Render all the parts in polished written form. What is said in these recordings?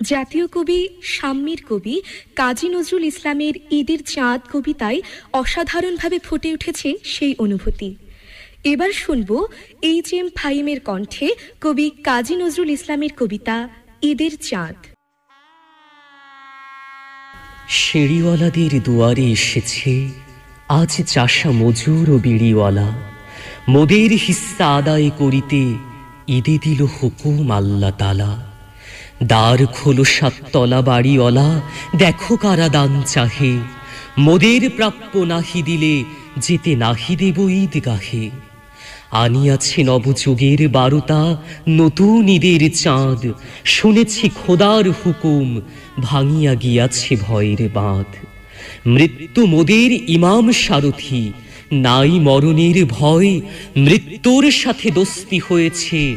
জাতীয় কবি শাম্মীর কবি কাজী নজরুল ইসলামের ঈদের চাঁদ কবিতায় অসাধারণভাবে ফুটে উঠেছে সেই অনুভূতি। এবার শুনব এইচ.এম. ফাহিমের কণ্ঠে কবি কাজী নজরুল ইসলামের কবিতা ঈদের চাঁদ। সিঁড়িওয়ালাদের দুয়ারে এসেছে আজ চাষা মজুর ও বিড়িওয়ালা, মোদের হিস্সা আদায় করিতে ঈদে দিল হুকুম আল্লাহ তাআলা। দ্বার খোলো সাততলা বাড়িওয়ালা, দেখো কারা দান চাহে, মোদের প্রাপ্য নাহি দিলে যেতে নাহি দেব ঈদগাহে। আনিয়াছে নবযুগের বারতা, নতুন ঈদের চাঁদ, শুনেছি খোদার হুকুম, ভাঙিয়া গিয়াছে ভয়ের বাঁধ। মৃত্যু মোদের ইমাম সারথি, নাই মরণের ভয়, মৃত্যুর সাথে দোস্তি হয়েছে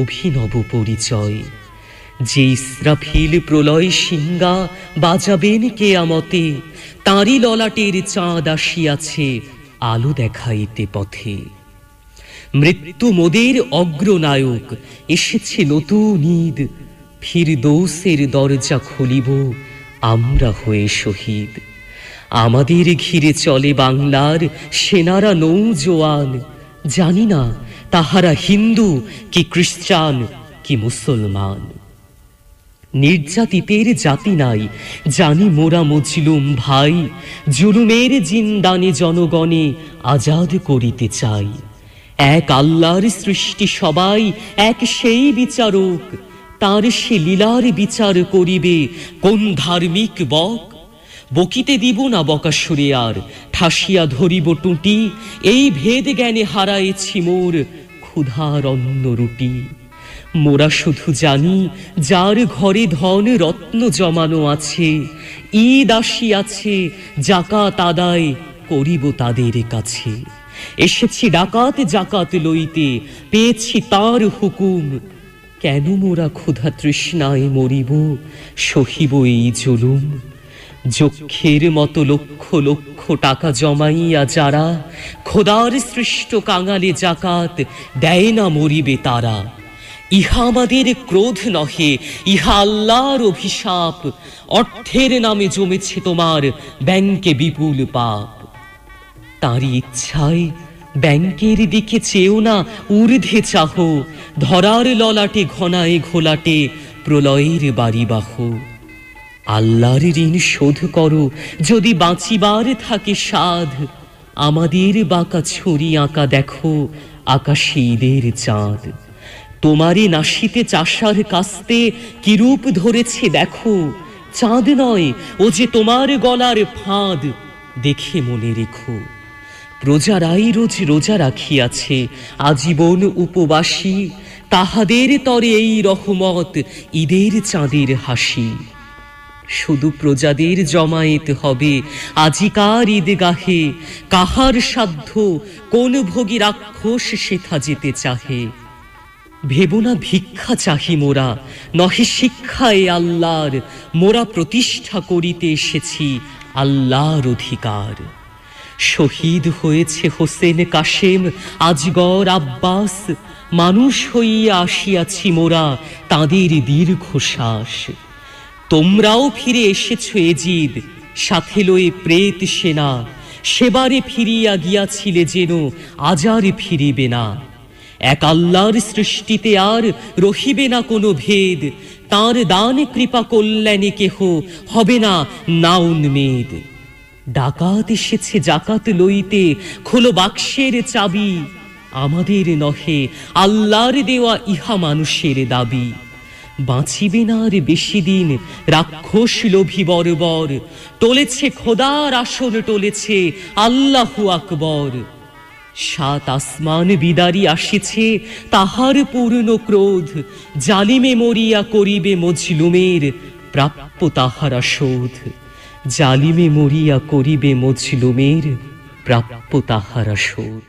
অভিনব পরিচয়। যে ইসরাফিল প্রলয় সিংহা বাজাবেন কেয়ামতে, তাঁরই ললাটের চাঁদ আসিয়াছে আলো দেখাইতে পথে। মৃত্যু মোদের অগ্রনায়ক, এসেছে নতুন ঈদ, ফিরদৌসের দরজা খুলিব আমরা হয়ে শহীদ। আমাদের ঘিরে চলে বাংলার সেনারা নৌজোয়ান, জানি না তাহারা হিন্দু কি খ্রিস্টান কি মুসলমান। নির্যাতিতের জাতি নাই, জানি মোরা মজলুম ভাই, জুলুমের জিন্দানে জনগণে আজাদ করিতে চাই। এক আল্লাহর সৃষ্টি সবাই, এক সেই বিচারক, তার সে লীলার বিচার করিবে কোন ধার্মিক বক। বকিতে দিব না বকাসুরে আর, ঠাসিয়া ধরিব টুটি, এই ভেদ জ্ঞানে হারায়েছি মোর ক্ষুধার অন্ন রুটি। মোরা শুধু জানি যার ঘরে ধন রত্ন জমানো আছে, ঈদ আসিয়াছে জাকাত আদায় করিব তাদের কাছে। এসেছি ডাকাত জাকাত লইতে, পেয়েছি তার হুকুম, কেন মোরা ক্ষুধা তৃষ্ণায় মরিব, সহিব এই জুলুম। যক্ষের মতো লক্ষ লক্ষ টাকা জমাইয়া যারা, খোদার সৃষ্ট কাঙালে জাকাত দেয় না, মরিবে তারা। ইহা আমাদের ক্রোধ নহে, ইহা আল্লাহর অভিশাপ, অর্থের নামে জমেছে তোমার ব্যাংকে বিপুল পাপ। তাঁরই ইচ্ছায় ব্যাংকের দিকে চেয়েও না ঊর্ধ্বে চাহ, ধরার ললাটে ঘনায় ঘোলাটে প্রলয়ের বাড়িবাহ। আল্লাহর ঋণ শোধ করো যদি বাঁচিবার থাকে সাধ, আমাদের বাঁকা ছড়ি আঁকা দেখো আকাশে ঈদের চাঁদ। তোমারই নাসিতে চাষার কাস্তে কিরূপ ধরেছে দেখো, চাঁদ নয় ও যে তোমার গলার ফাঁদ, দেখে মনে রেখো। প্রজারাই রোজ রোজা রাখিয়াছে আজীবন উপবাসী, তাহাদের তরে এই রহমত ঈদের চাঁদের হাসি। শুধু প্রজাদের জমায়েত হবে আজিকার ঈদগাহে, কাহার সাধ্য কোন ভোগী রাক্ষস সেথা যেতে চাহে। ভেবো না ভিক্ষা চাহি মোরা, নহে শিক্ষা এ আল্লাহর, মোরা প্রতিষ্ঠা করিতে এসেছি আল্লাহর অধিকার। শহীদ হয়েছে হোসেন কাশেম আজগর আব্বাস, মানুষ হইয়া আসিয়াছি মোরা তাঁদের দীর্ঘশ্বাস। তোমরাও ফিরে এসেছ এজিদ, সাথে লয়ে প্রেত সেনা, সেবারে ফিরিয়া গিয়াছিলে যেন আজ আর ফিরিবে না। এক আল্লাহর সৃষ্টিতে আর রহিবে না কোনো ভেদ, তাঁর দান কৃপা কল্যাণে কেহ হবে না না উন্মেদ। ডাকাত এসেছে জাকাত লইতে, খোলো বাক্সের চাবি, আমাদের নহে আল্লাহর দেওয়া ইহা মানুষের দাবি। বাঁচিবে না আর বেশি দিন রাক্ষস লোভী বর্বর, টলেছে খোদার আসন টলেছে আল্লাহু আকবর। সাত আসমান বিদারি আসিছে তাহার পূর্ণ ক্রোধ, জালিমে মরিয়া করিবে মজলুমের প্রাপ্য তাহারা শোধ। জালিমে মরিয়া করিবে মজলুমের প্রাপ্য তাহারা শোধ।